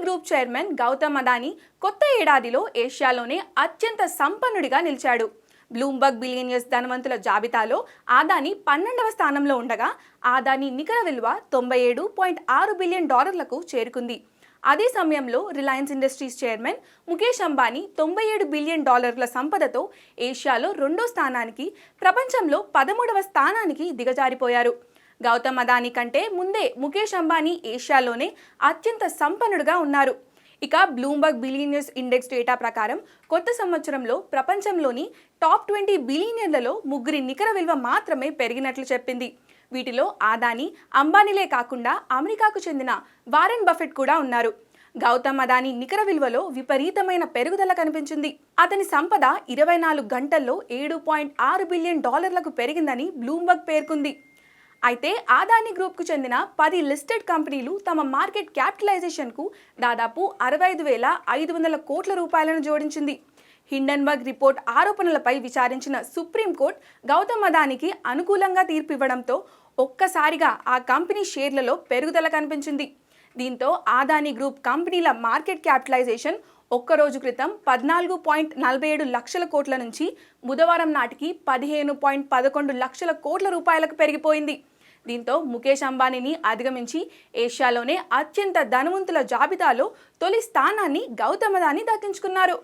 Group chairman Gautam Adani కొత్త ఏడాదిలో ఏషియాలోనే అత్యంత సంపన్నుడిగా నిలిచాడు. బ్లూంబర్గ్ బిలియనియర్స్ ధనవంతుల జాబితాలో అదానీ 12వ స్థానంలో ఉండగా అదానీ నికర విలువ $97.6 బిలియన్ చేరుకుంది. అదే సమయంలో Reliance Industries chairman Mukesh Ambani $97 billion సంపదతో ఏషియాలో రెండో స్థానానికి, ప్రపంచంలో 13వ స్థానానికి దిగజారిపోయారు. గౌతమ్ అదానీ కంటే ముందే ముఖేష్ అంబానీ ఏషియాలోనే అత్యంత సంపన్నుడుగా ఉన్నారు. ఇక బ్లూంబర్గ్ బిలియనియర్స్ ఇండెక్స్ డేటా ప్రకారం కొత్త సంవత్సరంలో ప్రపంచంలోని టాప్ 20 బిలియనియర్లలో ముగ్గురి నికర విలువ మాత్రమే పెరిగినట్లు చెప్పింది. వీటిలో అదానీ, అంబానీలే కాకుండా అమెరికాకు చెందిన వారెన్ బఫెట్ కూడా ఉన్నారు. గౌతమ్ అదానీ నికర విలువలో విపరీతమైన పెరుగుదల కనిపించింది. అతని సంపద 24 గంటల్లో $7.6 బిలియన్ పెరిగిందని బ్లూంబర్గ్ పేర్కొంది. అయితే అదానీ గ్రూప్కు చెందిన 10 లిస్టెడ్ కంపెనీలు తమ మార్కెట్ క్యాపిటలైజేషన్కు దాదాపు 65,500 కోట్ల రూపాయలను జోడించింది. హిండెన్బర్గ్ రిపోర్ట్ ఆరోపణలపై విచారించిన సుప్రీంకోర్టు గౌతమ్ అదానీకి అనుకూలంగా తీర్పు ఇవ్వడంతో ఒక్కసారిగా ఆ కంపెనీ షేర్లలో పెరుగుదల కనిపించింది. దీంతో అదానీ గ్రూప్ కంపెనీల మార్కెట్ క్యాపిటలైజేషన్ ఒక్కరోజు క్రితం 14.47 లక్షల కోట్ల నుంచి బుధవారం నాటికి 15.11 లక్షల కోట్ల రూపాయలకు పెరిగిపోయింది. దీంతో ముఖేష్ అంబానీని అధిగమించి ఏషియాలోనే అత్యంత ధనవంతుల జాబితాలో తొలి స్థానాన్ని గౌతమ్ అదానీ దక్కించుకున్నారు.